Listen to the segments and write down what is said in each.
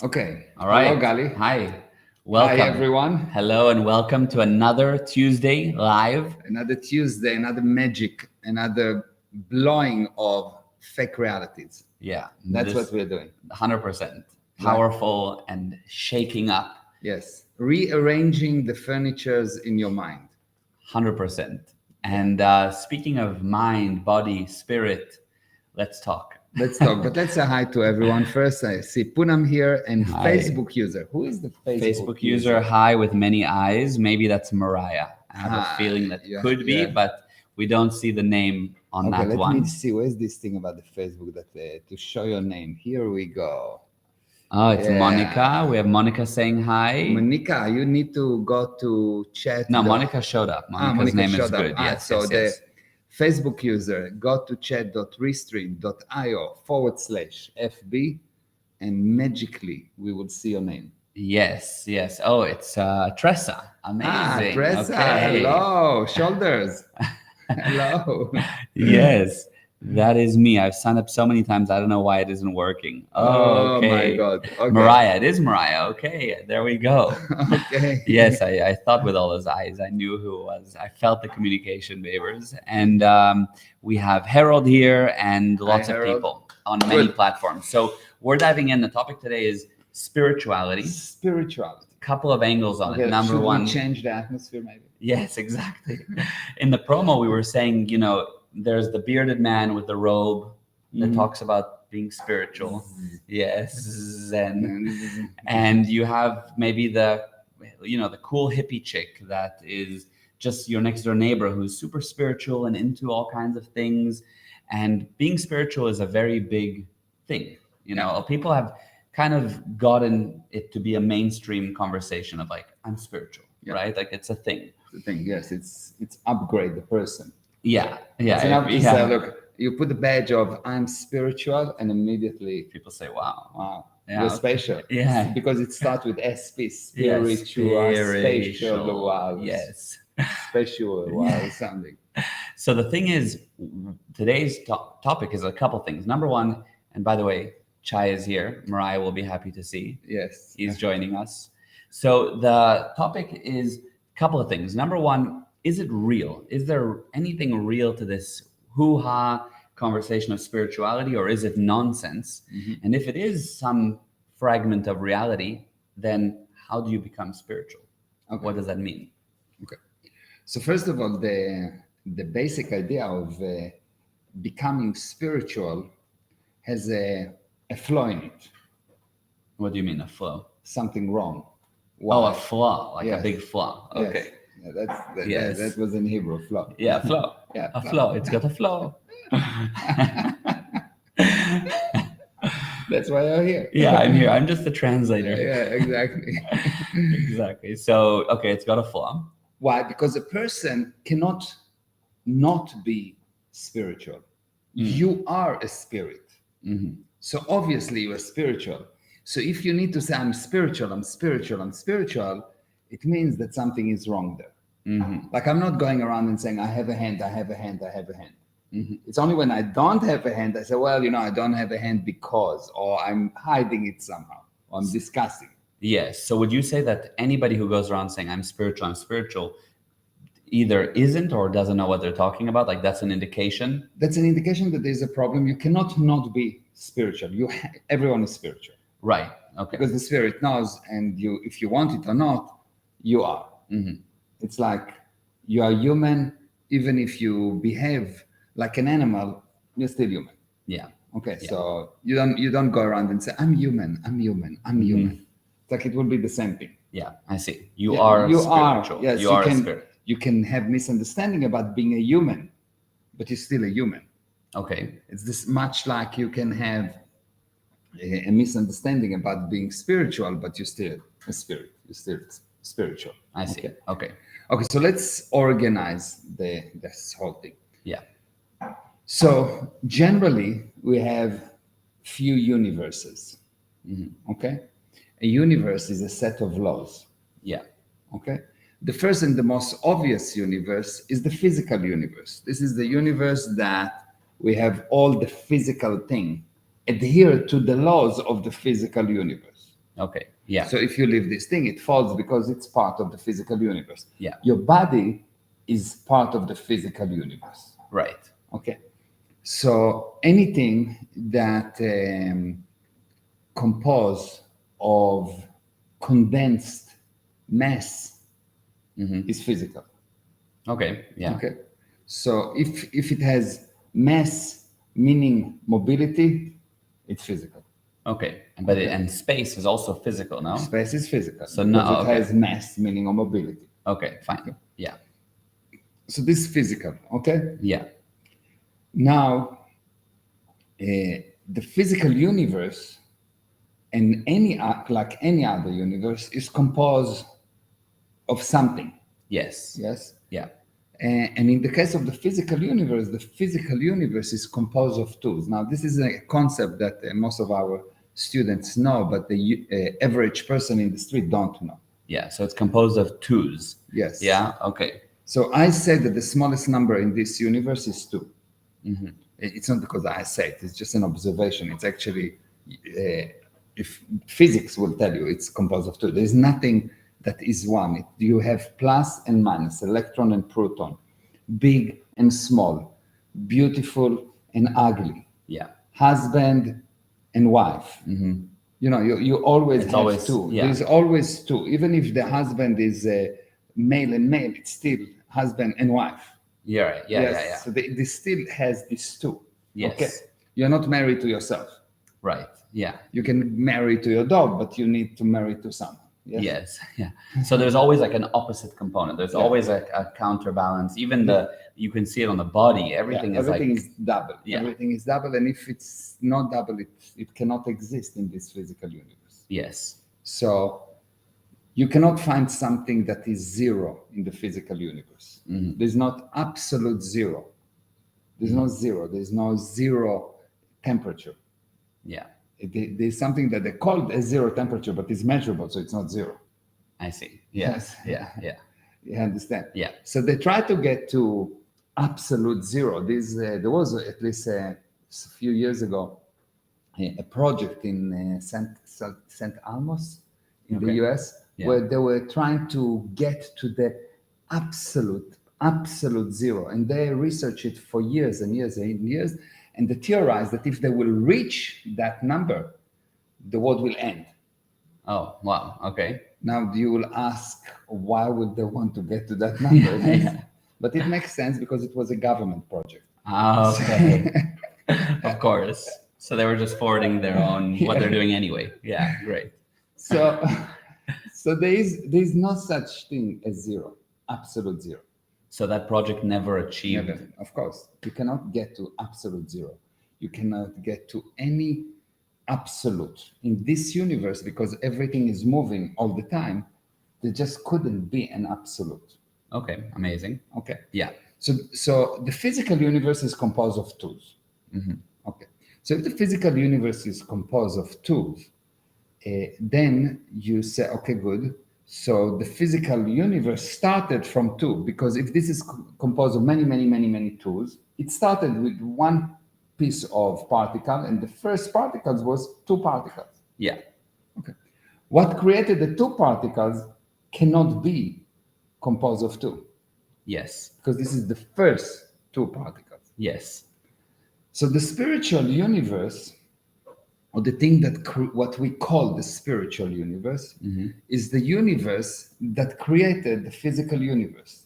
Okay. All right. Hello, Gali. Hi. Hi, Welcome. everyone. Hello and welcome to another Tuesday live. Another Tuesday, another magic, another blowing of fake realities. Yeah, That's this what we're doing. 100% Right. powerful and shaking up. Yes. Rearranging the furnitures in your mind. 100%. Yeah. And speaking of mind, body, spirit, let's talk. Let's talk. But let's say hi to everyone. First, I see Poonam here and Hi. Facebook user. Who is the Facebook, Facebook user, hi with many eyes. Maybe that's Mariah. I have a Hi. feeling that Yeah. could be, Yeah. but we don't see the name on Okay, that let me one. see. Where's this thing about the Facebook that to show your name? Here we go. Oh, it's Monica. Yeah. We have Monica saying hi. Monica, you need to go to chat No, the Monica showed up. Monica's Monica name is showed up. good. Yes, So yes, the yes. Facebook user, go to chat.restream.io/FB and magically we will see your name. Yes, yes. Oh, it's Tressa. Amazing. Tressa, Okay. hello. Shoulders. Hello. Yes, that is me. I've signed up so many times. I don't know why it isn't working. Oh, Oh my okay. God. Okay. Mariah. It is Mariah. Okay, there we go. Okay. Yes, I thought with all those eyes, I knew who it was. I felt the communication waivers. And we have Harold here and Hi, lots of Harold. people on many Good. platforms. So we're diving in. The topic today is spirituality. Spirituality. Couple of angles on it. Okay, Number should we one, change the atmosphere maybe? yes, exactly. In the promo, we were saying, there's the bearded man with the robe that Mhm. talks about being spiritual. Yes, Zen. And this is And you have maybe the cool hippie chick that is just your next door neighbor who's super spiritual and into all kinds of things. And being spiritual is a very big thing. People have kind of gotten it to be a mainstream conversation of like, I'm spiritual, Yeah. right? Like it's a thing. the thing. Yes, it's upgrade the person. Yeah, It's yeah, enough to yeah. say, look, you put the badge of I'm spiritual, and immediately, People say, wow. wow, Yeah, you're okay. special. Yeah. Because it starts with SP, Yes, spiritual, special, spiritual. wow, Yes. special, wow, something. So the thing is, today's topic is a couple things. Number one, and by the way, Chai is here. Mariah will be happy to see. Yes. He's joining us. So the topic is a couple of things. Number one, is it real? Is there anything real to this hoo-ha conversation of spirituality, or is it nonsense? Mhm. And if it is some fragment of reality, then how do you become spiritual? Okay. What does that mean? Okay. So first of all, the basic idea of becoming spiritual has a flaw in it, What do you mean, a flow? something wrong. Oh, Why? a flaw, like a Yes. big flaw. Yes. Okay. Yeah, that, Yes. that was in Hebrew, flaw. Yeah, flow. Yeah, A flow. flow. It's got a flow. That's why you're here. Yeah, I'm here. I'm just the translator. Yeah, exactly. Exactly. So, okay, it's got a flaw. Why? Because a person cannot not be spiritual. You are a spirit. So obviously you are spiritual. So if you need to say, I'm spiritual, I'm spiritual, I'm spiritual, it means that something is wrong there. Like I'm not going around and saying, I have a hand, I have a hand, I have a hand. It's only when I don't have a hand, I say, well, I don't have a hand because, or I'm hiding it somehow, or I'm discussing. Yes. So, would you say that anybody who goes around saying, I'm spiritual, either isn't or doesn't know what they're talking about? Like, that's an indication? That's an indication that there's a problem. You cannot not be spiritual. Everyone is spiritual. Right. Okay. Because the spirit knows, and if you want it or not, you are. It's like you are human, even if you behave like an animal, you're still human. Yeah. Okay, Yeah. so you don't go around and say, I'm human, I'm human, I'm human. It's like it will be the same thing. Yeah, I see. You Yeah, are you spiritual. are. Yes, you are a spirit. You can have misunderstanding about being a human, but you're still a human. Okay. It's this much like you can have a misunderstanding about being spiritual, but you're still a spirit. You're still spiritual. I see. Okay. Okay. Okay, so let's organize this whole thing. Yeah. So generally, we have few universes. Okay, a universe is a set of laws. Yeah. Okay, the first and the most obvious universe is the physical universe. This is the universe that we have all the physical thing adhere to the laws of the physical universe. Okay. Yeah. So if you leave this thing, it falls because it's part of the physical universe. Yeah. Your body is part of the physical universe. Right. Okay. So anything that composed of condensed mass is physical. Okay. Yeah. Okay. So if it has mass, meaning mobility, it's physical. Okay. But and space is also physical, no? Space is physical. So because no, it okay. has mass, meaning or mobility. Okay. Fine. Yeah. So this is physical. Okay. Yeah. Now, the physical universe and like any other universe is composed of something. Yes. Yes. Yeah. And in the case of the physical universe is composed of tools. Now, this is a concept that most of our students know, but the average person in the street don't know. Yeah. So it's composed of twos. Yes. Yeah. Okay. So I say that the smallest number in this universe is 2. It's not because I say it, it's just an observation. It's actually, if physics will tell you, it's composed of 2. There's nothing that is 1. You have plus and minus, electron and proton, big and small, beautiful and ugly, Yeah. husband and wife. You know, you always It's have always- 2. yeah. There's always 2. Even if the husband is male and male, it's still husband and wife. Yeah. Right. Yeah. Yes. Yeah. Yeah. So they still has these 2. Yes. Okay. You're not married to yourself. Right. Yeah. You can marry to your dog, but you need to marry to someone. Yes. Yeah. So there's always like an opposite component. There's Yeah. always a counterbalance. Even you can see it on the body. Everything is everything like is double. Yeah. Everything is double. And if it's not double, it cannot exist in this physical universe. yes. So you cannot find something that is 0 in the physical universe. There's not absolute 0. There's no 0. There's no 0 temperature. Yeah. There's something that they call a 0 temperature, but it's measurable, so it's not 0. I see. Yes. Yeah. Yeah. You understand? Yeah. So they try to get to absolute 0. There was at least a few years ago a project in St. Almos in the Okay. US Yeah. where they were trying to get to the absolute 0, and they researched it for years and years and years, and they theorized that if they will reach that number, the world will end. Oh, wow. Okay. Now you will ask, why would they want to get to that number? Yeah. But it makes sense because it was a government project. Ah, okay. Of course. So they were just forwarding their own what they're doing anyway. Yeah. Great. So, so there is no such thing as 0, absolute 0. So that project never achieved. Never. Of course, you cannot get to absolute 0. You cannot get to any absolute in this universe because everything is moving all the time. There just couldn't be an absolute. Okay. Amazing. Okay. Yeah. So the physical universe is composed of tools. Okay. So if the physical universe is composed of tools, then you say, okay, good. So the physical universe started from 2, because if this is composed of many tools, it started with 1 piece of particle, and the first particles was 2 particles. Yeah. Okay. What created the 2 particles cannot be composed of 2, Yes. because this is the first 2 particles. Yes. So the spiritual universe, or the thing that what we call the spiritual universe, is the universe that created the physical universe.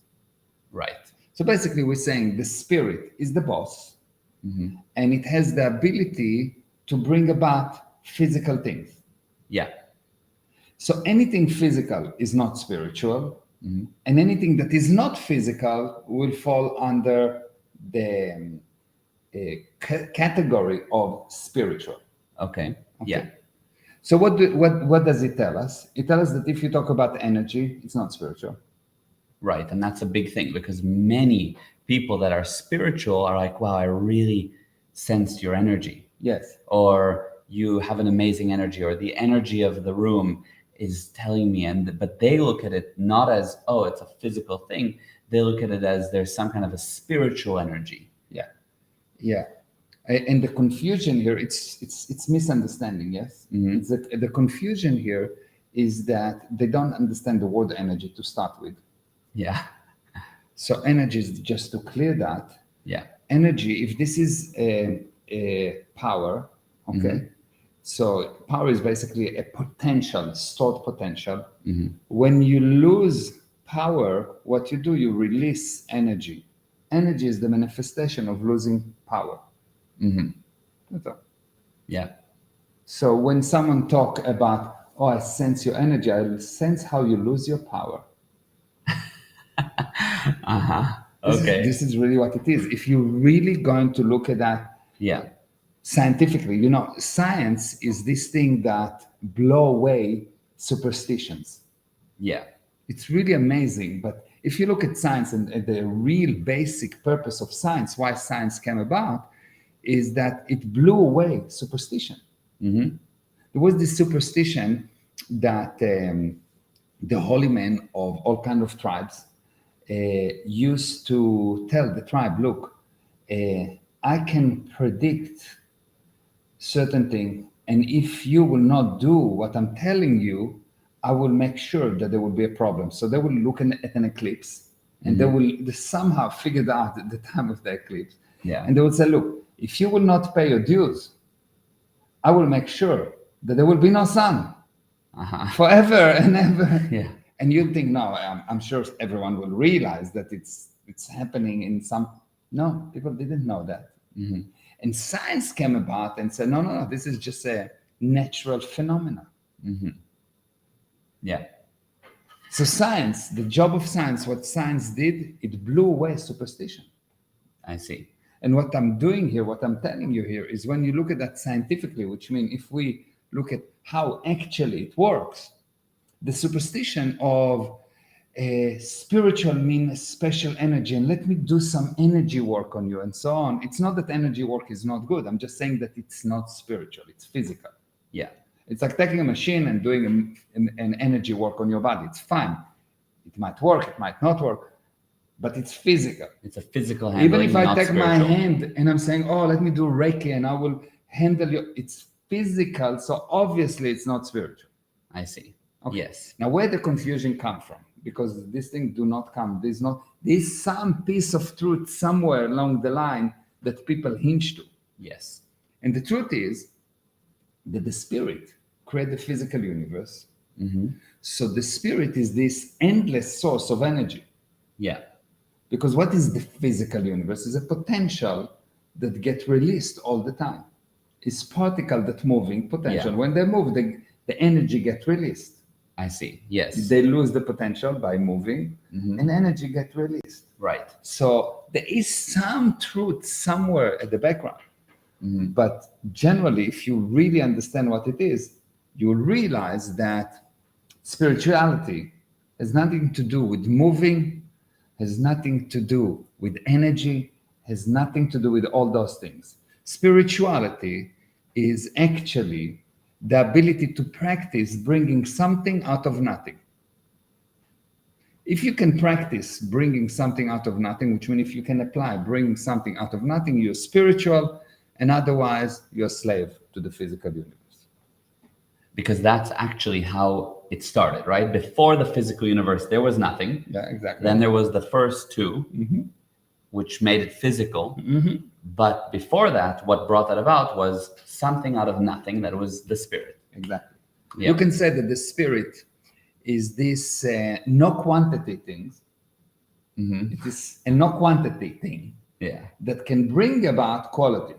Right. So basically, we're saying the spirit is the boss, and it has the ability to bring about physical things. Yeah. So anything physical is not spiritual, and anything that is not physical will fall under the category of spiritual. Okay. Yeah. So what does it tell us? It tells us that if you talk about energy, it's not spiritual. Right. And that's a big thing because many people that are spiritual are like, wow, I really sensed your energy. Yes. Or you have an amazing energy, or the energy of the room is telling me. But they look at it not as, oh, it's a physical thing. They look at it as there's some kind of a spiritual energy. Yeah. Yeah. And the confusion here, it's misunderstanding. Yes, it's the confusion here is that they don't understand the word energy to start with. Yeah. So energy is, just to clear that. Yeah. Energy, if this is a power, okay. So power is basically a potential, stored potential. When you lose power, what you do, you release energy. Energy is the manifestation of losing power. That's all. Yeah. So when someone talk about, oh, I sense your energy, I will sense how you lose your power. Okay. This is really what it is. If you're really going to look at that Yeah. scientifically, you know, science is this thing that blow away superstitions. Yeah. It's really amazing. But if you look at science and the real basic purpose of science, why science came about, is that it blew away superstition. There was this superstition that the holy men of all kind of tribes used to tell the tribe, look, I can predict certain thing, and if you will not do what I'm telling you, I will make sure that there will be a problem. So they will look at an eclipse, and they somehow figure out the time of the eclipse. Yeah. And they would say, look, if you will not pay your dues, I will make sure that there will be no sun forever and ever. Yeah. And you'd think, no, I'm sure everyone will realize that it's happening in some. No, people didn't know that. And science came about and said, no, this is just a natural phenomenon. Yeah. So science, the job of science, what science did, it blew away superstition. I see. And what I'm doing here, what I'm telling you here, is when you look at that scientifically, which means if we look at how actually it works, the superstition of spiritual means special energy, and let me do some energy work on you and so on. It's not that energy work is not good. I'm just saying that it's not spiritual, it's physical. Yeah. It's like taking a machine and doing an energy work on your body. It's fine. It might work, it might not work, but it's physical. It's a physical handling. Even if I not take my spiritual. hand and I'm saying, oh, let me do Reiki and I will handle you, it's physical, so obviously it's not spiritual. I see. Okay. Yes. Now, where the confusion come from? Because this thing do not come. There's some piece of truth somewhere along the line that people hinge to. Yes. And the truth is that the spirit created the physical universe. So the spirit is this endless source of energy. Yeah. Because what is the physical universe? Is a potential that gets released all the time. It's particle that moving potential. Yeah. When they move, the energy gets released. I see. Yes. They lose the potential by moving, and energy get released. Right. So there is some truth somewhere at the background. But generally, if you really understand what it is, you'll realize that spirituality has nothing to do with moving, has nothing to do with energy, has nothing to do with all those things. Spirituality is actually the ability to practice bringing something out of nothing. If you can practice bringing something out of nothing, which means if you can apply bringing something out of nothing, you're spiritual, and otherwise you're a slave to the physical universe. Because that's actually how it started, right? Before the physical universe, there was nothing. Yeah, exactly. Then there was the first two, which made it physical. But before that, what brought that about was something out of nothing that was the spirit. Exactly. Yeah. You can say that the spirit is this no quantity thing. It is a no quantity thing Yeah. that can bring about quality.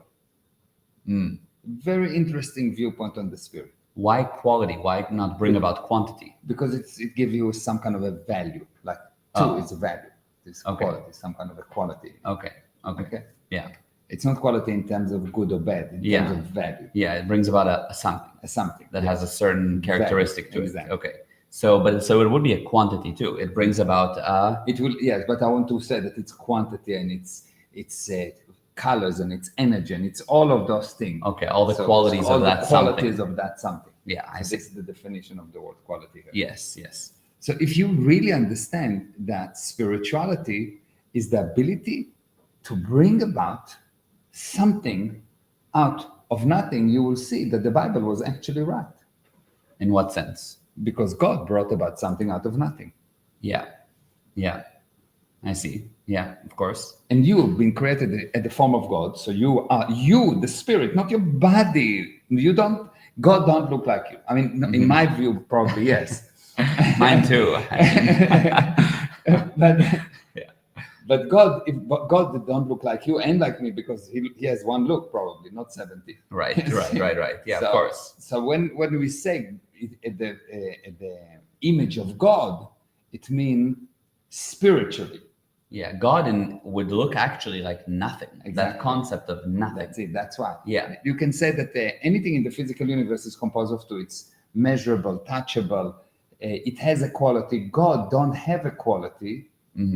Very interesting viewpoint on the spirit. Why quality? Why not bring about quantity? Because it gives you some kind of a value. Like two is a value. It's quality, some kind of a quality. Okay. Yeah. It's not quality in terms of good or bad, in terms of value. Yeah, it brings about a something. A something that has a certain characteristic to exactly. it. Okay. So it would be a quantity too. It brings about it will, yes, but I want to say that it's quantity and it's colors and it's energy and it's all of those things. Okay, all the qualities of that qualities something. of that something. Yeah, I see. This is the definition of the word quality here. Yes. So if you really understand that spirituality is the ability to bring about something out of nothing, you will see that the Bible was actually right, In what sense? because God brought about something out of nothing. Yeah. Yeah. I see. Yeah, of course. And you've been created at the form of God. So you are the spirit, not your body. God don't look like you. I mean, in my view, probably yes. Mine too. but Yeah. but God don't look like you and like me, because he has one look, probably not 70. Right. Yeah, So, of course. So when we say the image of God, it means spiritually. Yeah, would look actually like nothing. That Exactly. concept of nothing. That's it. That's why. Yeah. You can say that anything in the physical universe is composed of two. It's measurable, touchable. It has a quality. God don't have a quality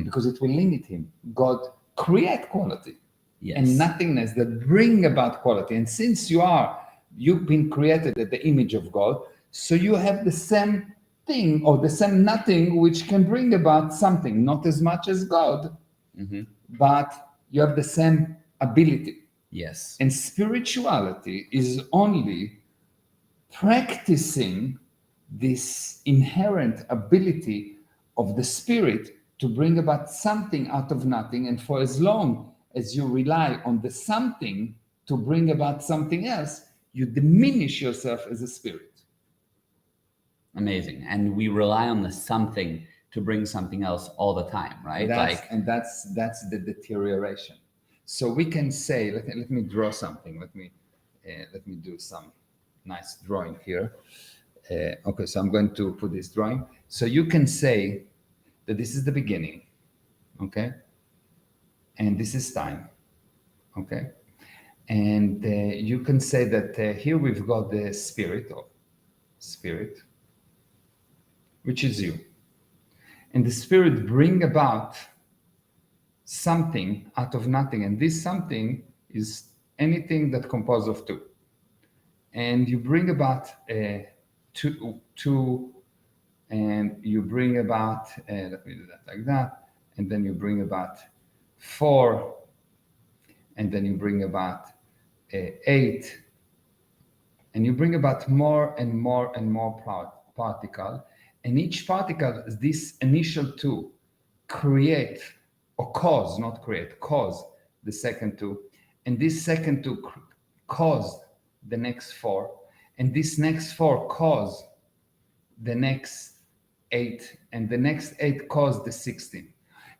because it will limit him. God create quality Yes. and nothingness that bring about quality. And since you've been created at the image of God, so you have the same thing or the same nothing which can bring about something, not as much as God, but you have the same ability. Yes. And spirituality is only practicing this inherent ability of the spirit to bring about something out of nothing. And for as long as you rely on the something to bring about something else, you diminish yourself as a spirit. Amazing. And we rely on the something to bring something else all the time, right? That's the deterioration. So we can say, let me draw something. Let me do some nice drawing here. Okay, so I'm going to put this drawing. So you can say that this is the beginning, okay, and this is time, okay, and you can say that here we've got the spirit, which is you, and the spirit bring about something out of nothing, and this something is anything that composed of two, and you bring about two, and you bring about let me do that like that, and then you bring about 4, and then you bring about 8, and you bring about more and more and more particle, and each particle, this initial 2 create or cause, not create, cause the second 2, and this second 2 cause the next 4, and this next 4 cause the next 8, and the next 8 cause the 16.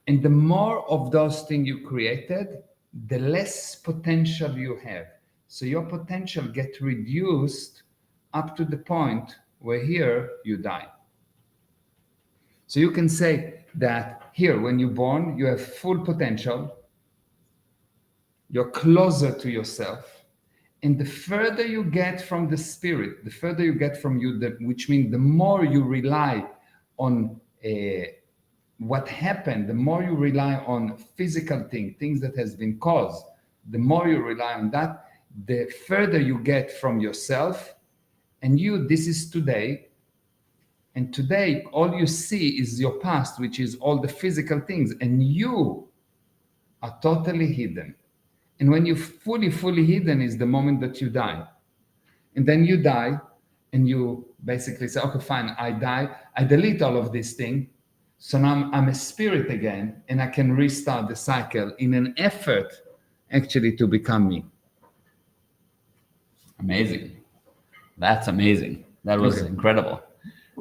And the more of those things you created, the less potential you have. So your potential gets reduced up to the point where here you die. So you can say that here, when you're born, you have full potential. You're closer to yourself. And the further you get from the spirit, the further you get from you, which means the more you rely on what happened, the more you rely on physical things that has been caused, the more you rely on that, the further you get from yourself. And this is today. And today, all you see is your past, which is all the physical things. And you are totally hidden. And when you're fully hidden is the moment that you die. And then you die, and you basically say, okay, fine, I die. I delete all of this thing. So now I'm a spirit again, and I can restart the cycle in an effort actually to become me. Amazing. That's amazing. That was incredible.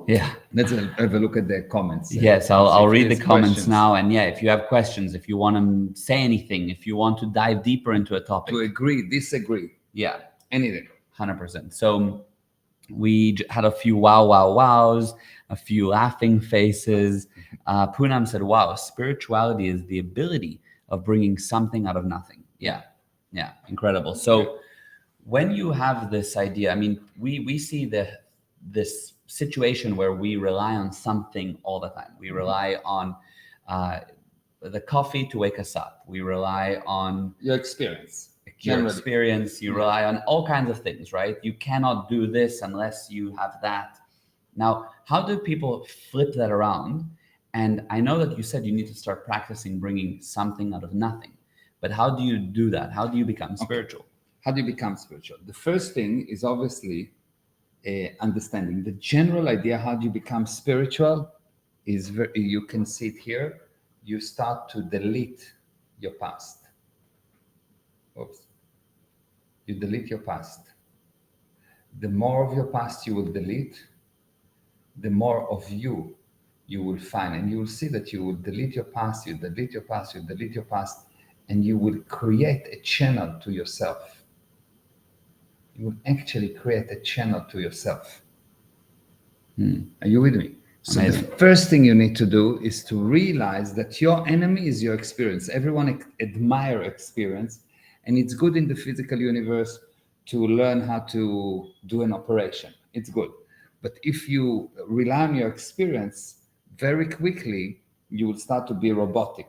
Yeah. Let's have a look at the comments. Yes, I'll read the comments now. And yeah, if you have questions, if you want to say anything, if you want to dive deeper into a topic. To agree, disagree. Yeah. Anything. 100%. So we had a few wows, a few laughing faces. Poonam said, wow, spirituality is the ability of bringing something out of nothing. Yeah. Incredible. So when you have this idea, I mean, we see this situation where we rely on something all the time. We rely on the coffee to wake us up. We rely on your experience. You rely on all kinds of things, right? You cannot do this unless you have that. Now, how do people flip that around? And I know that you said you need to start practicing bringing something out of nothing, but how do you do that? How do you become spiritual? How do you become spiritual? The first thing is obviously understanding the general idea. How do you become spiritual? Is you can see it here. You start to delete your past. Oops. You delete your past. The more of your past you will delete, the more of you will find. And you will see that you will delete your past, you delete your past, you delete your past, and you will create a channel to yourself. You will actually create a channel to yourself. Are you with me? So Amazing. the first thing you need to do is to realize that your enemy is your experience. Everyone admire experience, and it's good in the physical universe to learn how to do an operation. It's good. But if you rely on your experience, very quickly, you will start to be robotic.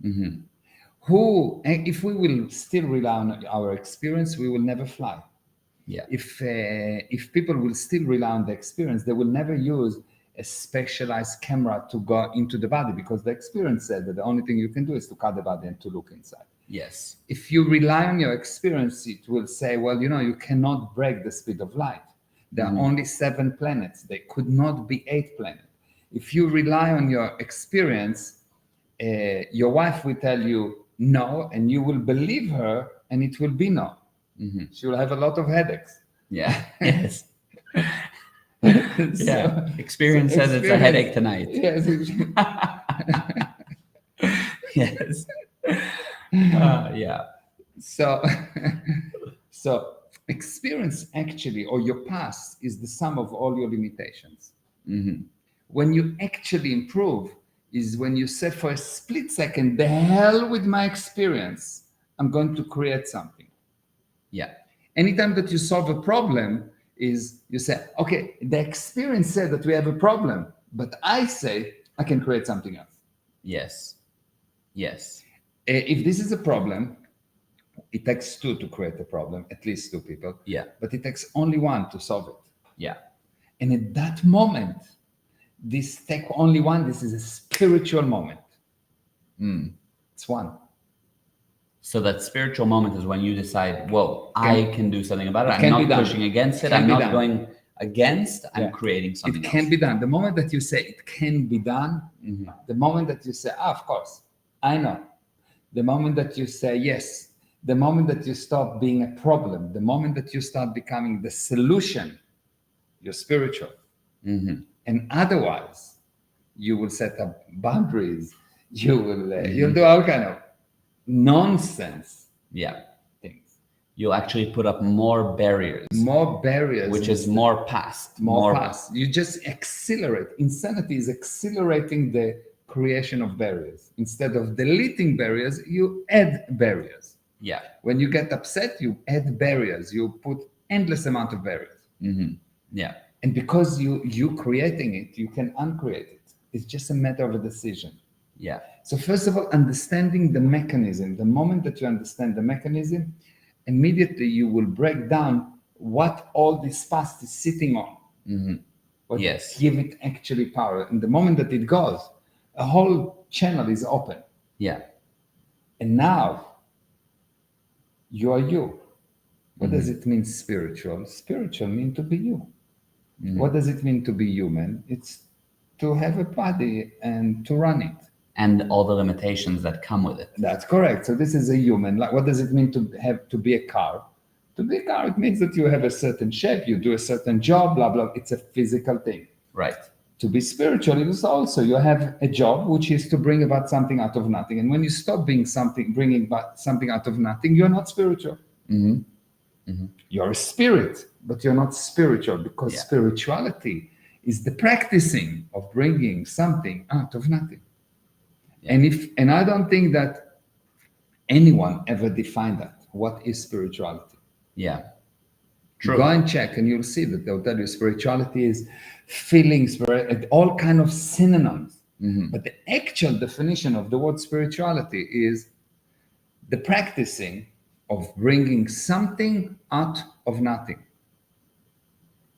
If we will still rely on our experience, we will never fly. Yeah. If people will still rely on the experience, they will never use a specialized camera to go into the body, because the experience said that the only thing you can do is to cut the body and to look inside. Yes. If you rely on your experience, it will say, well, you cannot break the speed of light. There are only 7 planets. There could not be 8 planets. If you rely on your experience, your wife will tell you no, and you will believe her, and it will be no. She will have a lot of headaches. Yeah. Yes. Yeah. Experience says it's a headache tonight. Yes. Yes. Yeah. So experience actually, or your past, is the sum of all your limitations. When you actually improve is when you say for a split second, the hell with my experience, I'm going to create something. Yeah. Anytime that you solve a problem is you say, okay, the experience said that we have a problem, but I say I can create something else. Yes. Yes. If this is a problem, it takes 2 to create a problem, at least 2 people. Yeah. But it takes only 1 to solve it. Yeah. And at that moment, this take only 1, this is a spiritual moment. It's 1. So that spiritual moment is when you decide, whoa, I can do something about it. I'm can not be done. pushing against it. Can I'm be not done. going against. I'm creating something It can else. be done. The moment that you say it can be done, the moment that you say, of course, I know. The moment that you say yes, the moment that you stop being a problem, the moment that you start becoming the solution, you're spiritual. And otherwise, you will set up boundaries. You will you'll do all kind of nonsense things. You'll actually put up more barriers. More barriers. Which is more past. More past. You just accelerate. Insanity is accelerating the creation of barriers. Instead of deleting barriers, you add barriers. Yeah. When you get upset, you add barriers. You put endless amount of barriers. Yeah. And because you creating it, you can uncreate it. It's just a matter of a decision. Yeah. So first of all, understanding the mechanism. The moment that you understand the mechanism, immediately you will break down what all this past is sitting on. What give it actually power. And the moment that it goes, a whole channel is open. Yeah. And now you are you. What does it mean spiritual? Spiritual means to be you. What does it mean to be human? It's to have a body and to run it. And all the limitations that come with it. That's correct. So this is a human. Like, what does it mean to be a car? To be a car, it means that you have a certain shape, you do a certain job, blah, blah. It's a physical thing. Right. To be spiritual, it is also, you have a job, which is to bring about something out of nothing. And when you stop bringing about something out of nothing, you're not spiritual. You're a spirit, but you're not spiritual, because spirituality is the practicing of bringing something out of nothing. And I don't think that anyone ever defined that. What is spirituality? Yeah. True. Go and check, and you'll see that they'll tell you spirituality is feelings, all kind of synonyms. But the actual definition of the word spirituality is the practicing of bringing something out of nothing.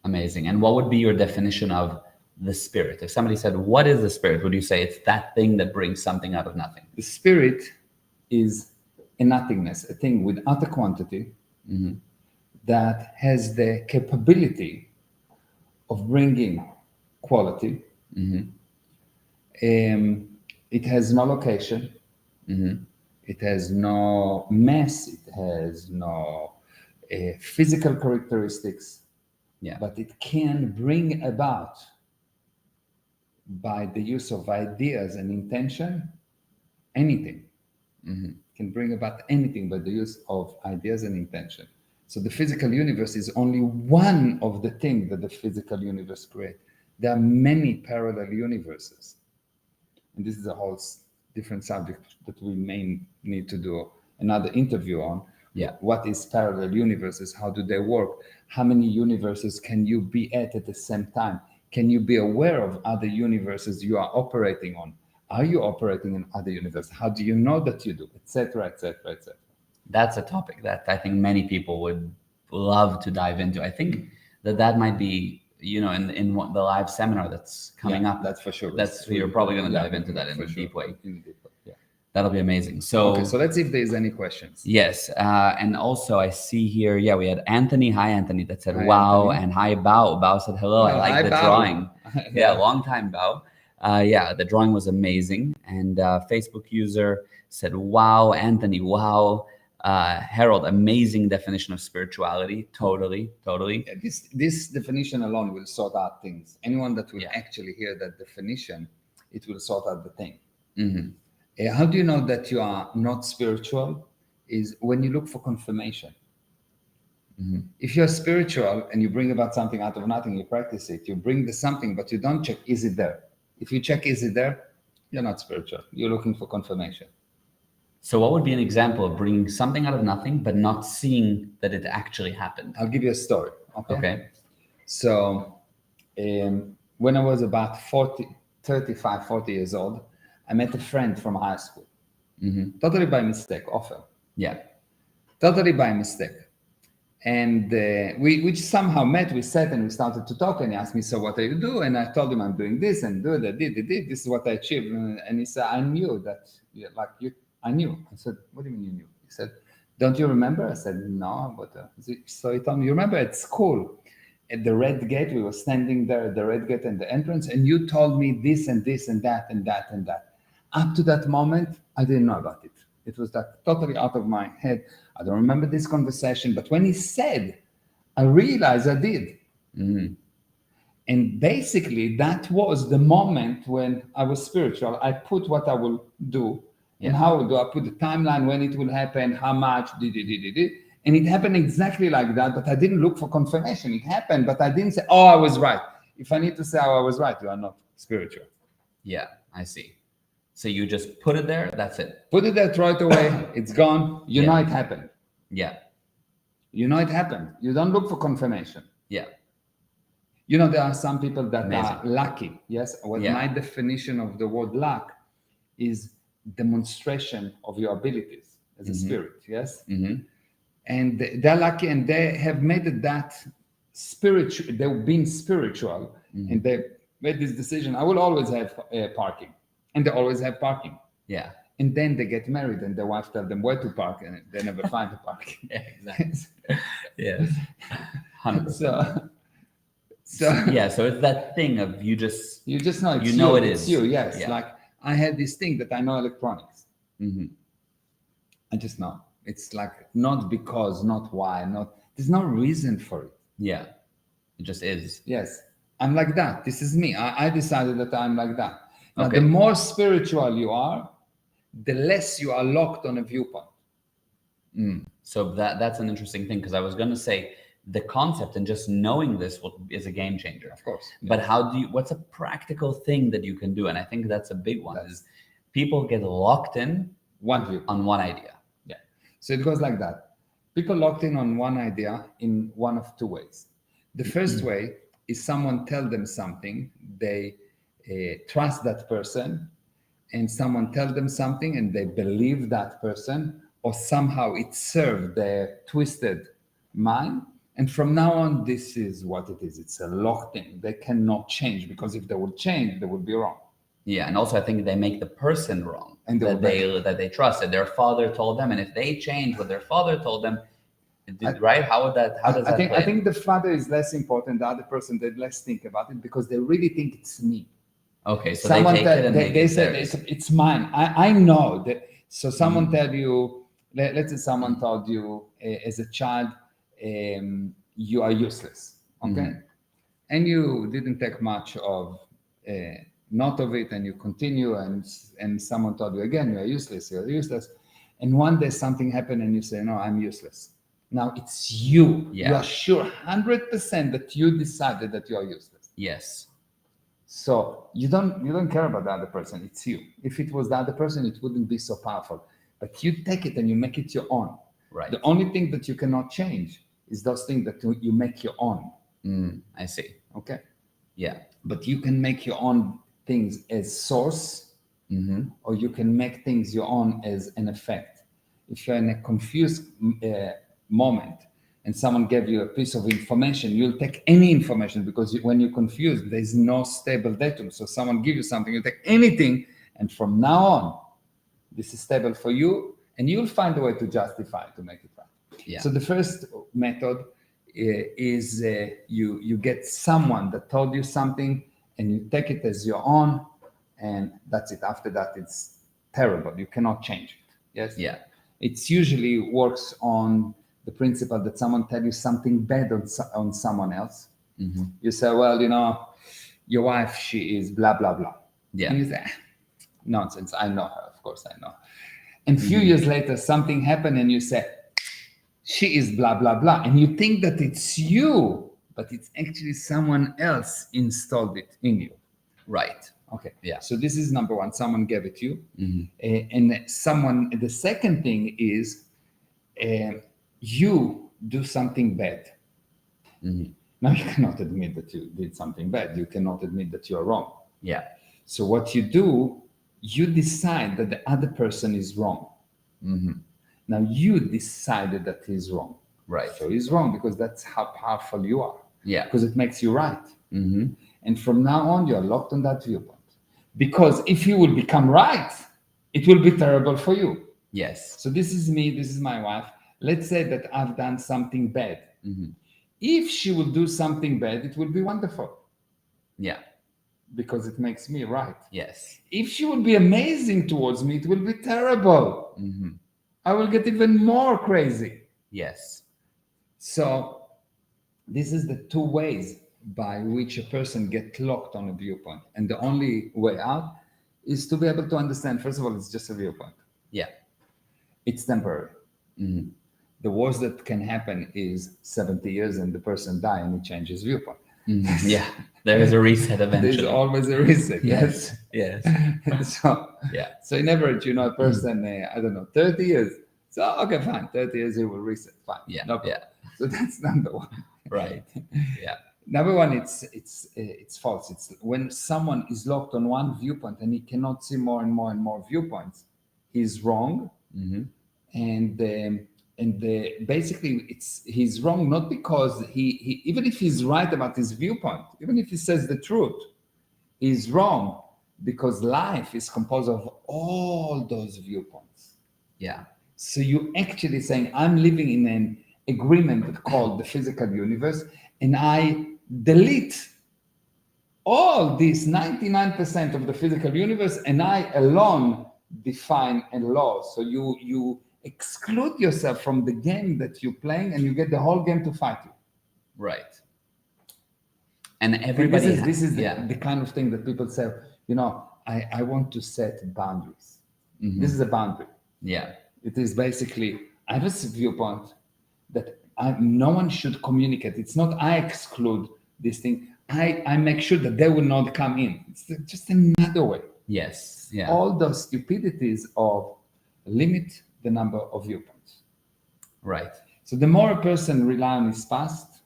Amazing. And what would be your definition of the spirit? If somebody said, what is the spirit? Would you say it's that thing that brings something out of nothing? The spirit is a nothingness, a thing without a quantity, that has the capability of bringing quality. It has no location. It has no mass. It has no physical characteristics. Yeah. But it can bring about, by the use of ideas and intention, anything. Can bring about anything by the use of ideas and intention. So the physical universe is only one of the things that the physical universe creates. There are many parallel universes. And this is a whole different subject that we may need to do another interview on. Yeah. What is parallel universes? How do they work? How many universes can you be at the same time? Can you be aware of other universes you are operating on? Are you operating in other universes? How do you know that you do? Etc. Etc. Etc. That's a topic that I think many people would love to dive into. I think that might be, in the live seminar that's coming up. That's for sure. You're probably going to dive into that in a deep way. Yeah. That'll be amazing. So, okay, so let's see if there's any questions. Yes. And also I see here, we had Anthony. Hi, Anthony, that said, Hi, wow. Anthony. And hi, Bao. Bao said, hello. I like hi, the Bao. drawing. Yeah. Long time, Bao. The drawing was amazing. And Facebook user said, wow, Anthony, wow. Harold, amazing definition of spirituality. Totally. Yeah, this definition alone will sort out things. Anyone that will actually hear that definition, it will sort out the thing. How do you know that you are not spiritual? Is when you look for confirmation. If you're spiritual and you bring about something out of nothing, you practice it, you bring the something, but you don't check, is it there? If you check, is it there? You're not spiritual. You're looking for confirmation. So what would be an example of bringing something out of nothing, but not seeing that it actually happened? I'll give you a story. Okay. So when I was about 35, 40 years old, I met a friend from high school. Totally by mistake, often. Yeah. Totally by mistake. And we somehow met, we sat and we started to talk, and he asked me, so what do you do? And I told him I'm doing this and do that, this is what I achieved. And he said, I knew that, I knew. I said, what do you mean you knew? He said, don't you remember? I said, no, but so he told me, you remember at school, at the red gate, we were standing there at the red gate and the entrance, and you told me this and this and that and that and that. Up to that moment, I didn't know about it. It was that totally out of my head. I don't remember this conversation, but when he said, I realized I did. And basically, that was the moment when I was spiritual. I put what I will do and how I will do. I put the timeline when it will happen, how much, and it happened exactly like that, but I didn't look for confirmation. It happened, but I didn't say, oh, I was right. If I need to say, oh, I was right, you are not spiritual. Yeah, I see. So you just put it there, that's it. Put it there, throw it away, it's gone. You know it happened. Yeah. You know it happened. You don't look for confirmation. Yeah. There are some people that Amazing. are lucky. Yes. My definition of the word luck is demonstration of your abilities as a spirit. Yes. And they're lucky, and they have made it that spiritual. They've been spiritual, and they made this decision. I will always have parking. And they always have parking. Yeah. And then they get married and their wife tells them where to park, and they never find the parking. Yeah, exactly. Yes. 100%. So it's that thing of you just know it's it's you. Yes. Yeah. Like I had this thing that I know electronics. I just know. It's like not because, not why, there's no reason for it. Yeah. It just is. Yes. I'm like that. This is me. I decided that I'm like that. Now, Okay. the more spiritual you are, the less you are locked on a viewpoint. So that's an interesting thing, because I was going to say the concept and just knowing this is a game changer. Of course. But what's a practical thing that you can do? And I think that's a big one, is people get locked in on one idea. Yeah. So it goes like that. People locked in on one idea in one of two ways. The first way is someone tell them something, they trust that person, and someone tell them something and they believe that person, or somehow it served their twisted mind. And from now on, this is what it is. It's a locked in. They cannot change, because if they would change, they would be wrong. Yeah, and also I think they make the person wrong, and that they trusted. Their father told them, and if they change what their father told them, Right? How does that play? I think the father is less important. The other person, they less think about it because they really think it's me. Okay, so Someone they take it and they it said theirs. it's mine. I know that. So someone tell you, let's say someone told you as a child, you are useless. Okay, and you didn't take much of note of it, and you continue, and someone told you again, you are useless. You are useless, and one day something happened, and you say, no, I'm useless. Now it's you. You are sure 100% that you decided that you are useless. Yes. So you don't care about the other person. It's you. If it was the other person, it wouldn't be so powerful. But you take it and you make it your own. Right. The only thing that you cannot change is those things that you make your own. I see. Okay. Yeah. But you can make your own things as source, or you can make things your own as an effect. If you're in a confused moment and someone gave you a piece of information, you'll take any information because when you're confused, there's no stable datum. So someone give you something, you take anything, and from now on, this is stable for you, and you'll find a way to justify it, to make it right. Yeah. So the first method is you get someone that told you something and you take it as your own, and that's it. After that, it's terrible. You cannot change it. Yes. Yeah. It's usually works on the principle that someone tell you something bad on someone else. You say, well, your wife, she is blah blah blah. Yeah. And you say, nonsense. I know her. Of course, I know. And a few years later, something happened, and you say, she is blah blah blah, and you think that it's you, but it's actually someone else installed it in you. Right. Okay. Yeah. So this is number one. Someone gave it to you, and someone. The second thing is, you do something bad. Now you cannot admit that you did something bad. You cannot admit that you are wrong. Yeah. So what you do, you decide that the other person is wrong. Now you decided that he's wrong. Right. So he's wrong because that's how powerful you are. Yeah. Because it makes you right. And from now on, you're locked on that viewpoint. Because if you will become right, it will be terrible for you. Yes. So this is me, this is my wife. Let's say that I've done something bad. If she will do something bad, it will be wonderful. Yeah. Because it makes me right. Yes. If she will be amazing towards me, it will be terrible. I will get even more crazy. Yes. So this is the two ways by which a person gets locked on a viewpoint. And the only way out is to be able to understand, first of all, it's just a viewpoint. Yeah. It's temporary. The worst that can happen is 70 years and the person die and he changes viewpoint. Yeah. There is a reset eventually. There's always a reset. Yes. Yes. So, Yeah. so in average, a person, I don't know, 30 years. So, okay, fine. 30 years, he will reset. Fine. Yeah. No problem. Yeah. So that's number one. Right. Yeah. Number one, it's false. It's when someone is locked on one viewpoint and he cannot see more and more and more viewpoints, he's wrong. And basically he's wrong not because he even if he's right about his viewpoint, even if he says the truth, he's wrong because life is composed of all those viewpoints. Yeah. So you actually saying, I'm living in an agreement called the physical universe, and I delete all these 99% of the physical universe, and I alone define a law. So you exclude yourself from the game that you're playing, and you get the whole game to fight you. Right. And everybody. This is the kind of thing that people say, I want to set boundaries. This is a boundary. Yeah. It is basically, I have a viewpoint that no one should communicate. It's not I exclude this thing. I make sure that they will not come in. It's just another way. Yes. Yeah. All those stupidities of limit the number of viewpoints. Right. So the more a person relies on his past,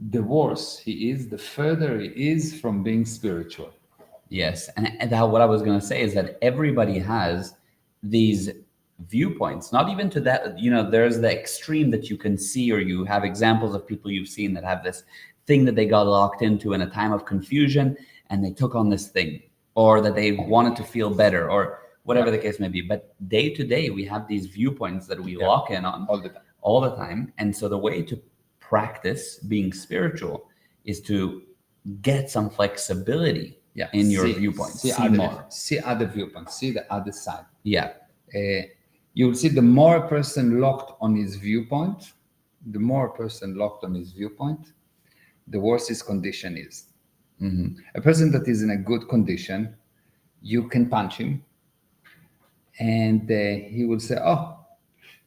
the worse he is, the further he is from being spiritual. Yes. And what I was going to say is that everybody has these viewpoints, not even to that, there's the extreme that you can see, or you have examples of people you've seen that have this thing that they got locked into in a time of confusion and they took on this thing, or that they wanted to feel better, or whatever the case may be. But day to day, we have these viewpoints that we lock in on all the time. And so the way to practice being spiritual is to get some flexibility in your viewpoint. See other viewpoints, see the other side. Yeah. You will see the more a person locked on his viewpoint, the worse his condition is. A person that is in a good condition, you can punch him and he will say, oh,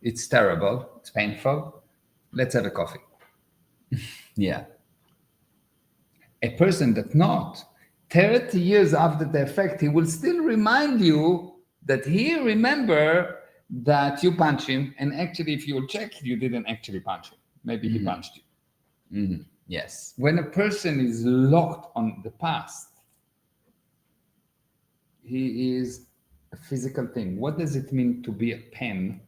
it's terrible, it's painful, let's have a coffee. Yeah. A person that not, 30 years after the effect, he will still remind you that he remember that you punch him, and actually if you will check, you didn't actually punch him. Maybe he punched you. Yes. When a person is locked on the past, he is a physical thing. What does it mean to be a pen?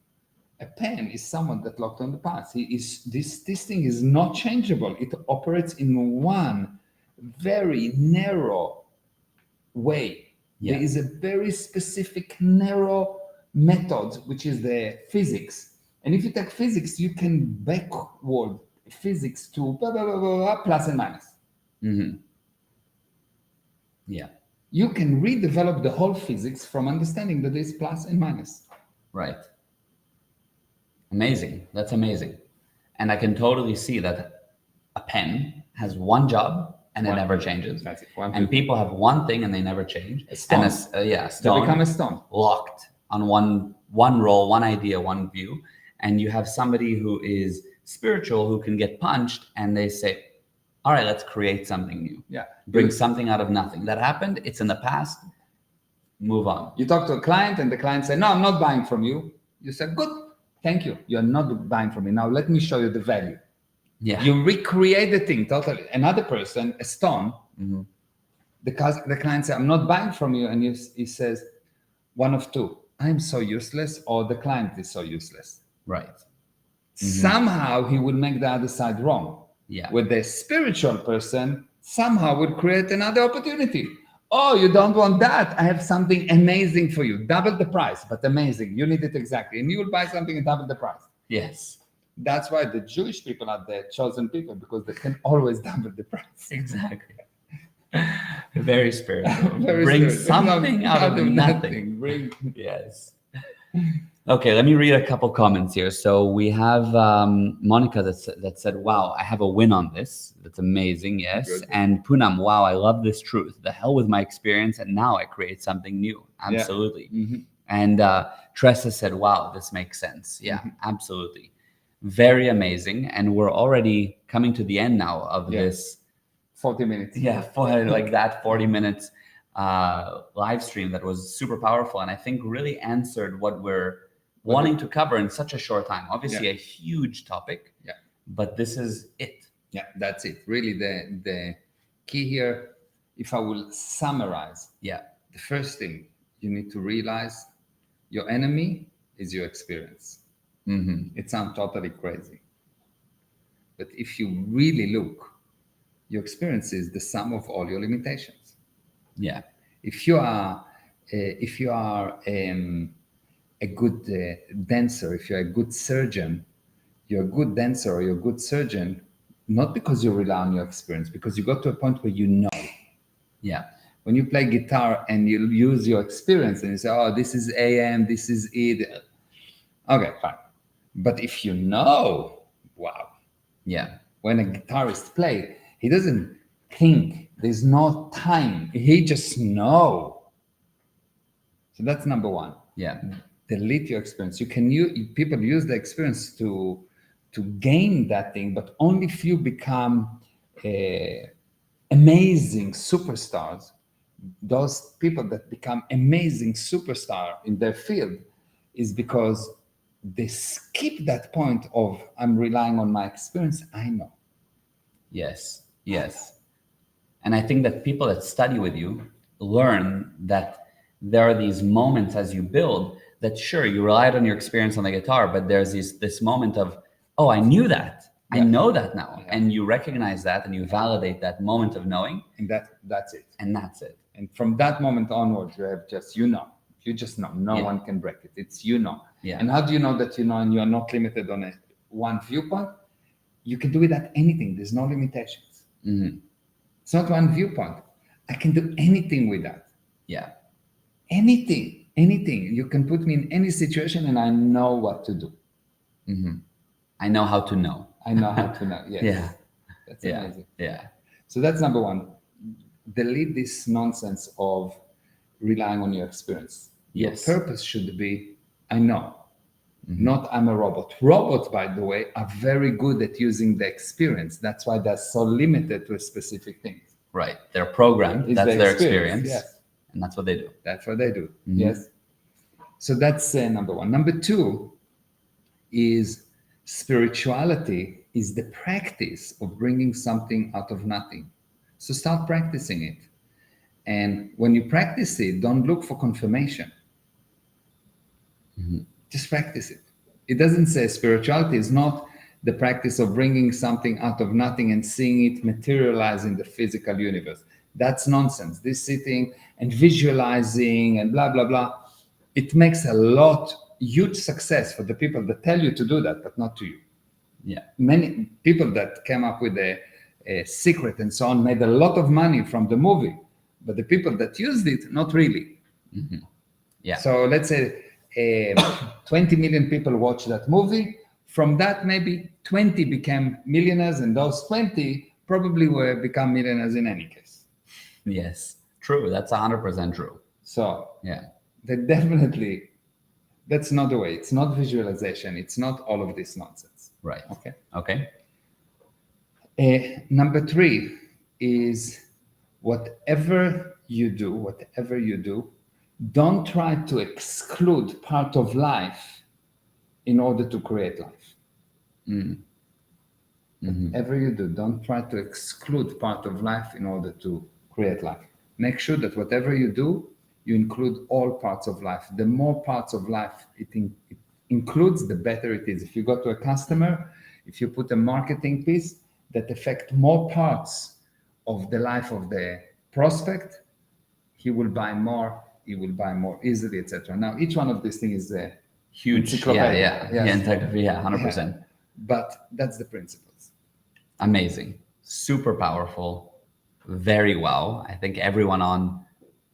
A pen is someone that locked on the past. He is this thing is not changeable. It operates in one very narrow way. Yeah. There is a very specific narrow method, which is the physics. And if you take physics, you can backward physics to blah, blah, blah, blah, blah, plus and minus. Yeah. You can redevelop the whole physics from understanding that there's plus and minus. Right. Amazing. That's amazing. And I can totally see that a pen has one job and it never changes. That's it. And people have one thing and they never change. A stone. And a stone. They become a stone. Locked on one role, one idea, one view. And you have somebody who is spiritual who can get punched and they say, all right, let's create something new. Yeah. Bring something out of nothing. That happened. It's in the past. Move on. You talk to a client and the client says, no, I'm not buying from you. You say, good, thank you. You're not buying from me. Now let me show you the value. Yeah. You recreate the thing totally. Another person, a stone, the client says, I'm not buying from you. And he says, one of two, I'm so useless, or the client is so useless. Right. Somehow he will make the other side wrong. Yeah. With the spiritual person, somehow would create another opportunity. Oh, you don't want that? I have something amazing for you. Double the price, but amazing. You need it exactly. And you will buy something and double the price. Yes. That's why the Jewish people are the chosen people, because they can always double the price. Exactly. Very spiritual. Very Bring spiritual. something out of nothing. Bring. Yes. Okay, let me read a couple comments here. So we have Monica that said, wow, I have a win on this. That's amazing, yes. Good. And Poonam, wow, I love this truth. The hell with my experience, and now I create something new. Absolutely. Yeah. And Tressa said, wow, this makes sense. Yeah, absolutely. Very amazing. And we're already coming to the end now of this 40 minutes. Yeah, like that 40 minutes live stream that was super powerful. And I think really answered what we're wanting to cover in such a short time. Obviously a huge topic, but this is it. Yeah, that's it. Really the key here, if I will summarize, the first thing you need to realize, your enemy is your experience. It sounds totally crazy. But if you really look, your experience is the sum of all your limitations. Yeah. If you are a good dancer, if you're a good surgeon, you're a good dancer or you're a good surgeon, not because you rely on your experience, because you got to a point where you know. Yeah. When you play guitar and you use your experience and you say, oh, this is AM, this is E. Okay, fine. But if you know, wow. Yeah. When a guitarist plays, he doesn't think. There's no time. He just knows. So that's number one. Yeah. Delete your experience. People use the experience to gain that thing, but only if you become amazing superstars. Those people that become amazing superstar in their field is because they skip that point of I'm relying on my experience. I know. Yes. And I think that people that study with you learn that there are these moments as you build that, sure, you relied on your experience on the guitar, but there's this moment of, oh, I knew that. I know that now. Yeah. And you recognize that and you validate that moment of knowing. And that's it. And that's it. And from that moment onwards, you have just, you just know. No one can break it. It's you know. Yeah. And how do you know that you know and you are not limited on one viewpoint, you can do it at anything. There's no limitations. Mm-hmm. It's not one viewpoint. I can do anything with that. Yeah. Anything. You can put me in any situation and I know what to do. Mm-hmm. I know how to know. I know how to know. Yes. Yeah. That's Yeah. amazing. Yeah. So that's number one. Delete this nonsense of relying on your experience. Yes. Your purpose should be, I know, Mm-hmm. not I'm a robot. Robots, by the way, are very good at using the experience. That's why they're so limited to a specific thing. Right. They're programmed. It's That's the their experience, experience. yes. And that's what they do. That's what they do. Mm-hmm. Yes. So that's number one. Number two is spirituality is the practice of bringing something out of nothing. So start practicing it. And when you practice it, don't look for confirmation. Mm-hmm. Just practice it. It doesn't say spirituality is not the practice of bringing something out of nothing and seeing it materialize in the physical universe. That's nonsense. This sitting and visualizing and blah, blah, blah. It makes huge success for the people that tell you to do that, but not to you. Yeah. Many people that came up with a secret and so on made a lot of money from the movie, but the people that used it, not really. Mm-hmm. Yeah. So let's say 20 million people watch that movie. From that, maybe 20 became millionaires, and those 20 probably will become millionaires in any case. Yes. True. That's 100% true. So yeah, that's not the way. It's not visualization. It's not all of this nonsense. Right. Okay. Okay. Number three is whatever you do, don't try to exclude part of life in order to create life. Mm-hmm. Whatever you do, don't try to exclude part of life in order to create life. Make sure that whatever you do, you include all parts of life. The more parts of life it includes, the better it is. If you go to a customer, if you put a marketing piece that affects more parts of the life of the prospect, he will buy more easily, etc. Now, each one of these things is a huge. encyclopedia. Yeah, 100%. Yeah. But that's the principles. Amazing. Super powerful. Very well. I think everyone on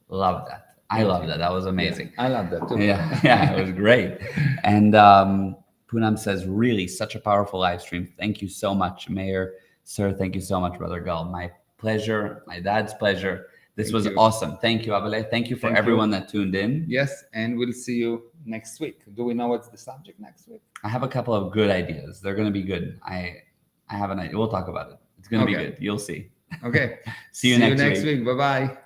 loved that. I love that. That was amazing. Yeah, I love that too. Yeah, it was great. And Poonam says, really such a powerful live stream. Thank you so much, Mayor. Sir, thank you so much, Brother Gal. My pleasure. My dad's pleasure. This was awesome. Thank you, Abele. Thank you for everyone that tuned in. Yes, and we'll see you next week. Do we know what's the subject next week? I have a couple of good ideas. They're going to be good. I have an idea. We'll talk about it. It's going to be good. You'll see. Okay. See you next week. Bye-bye.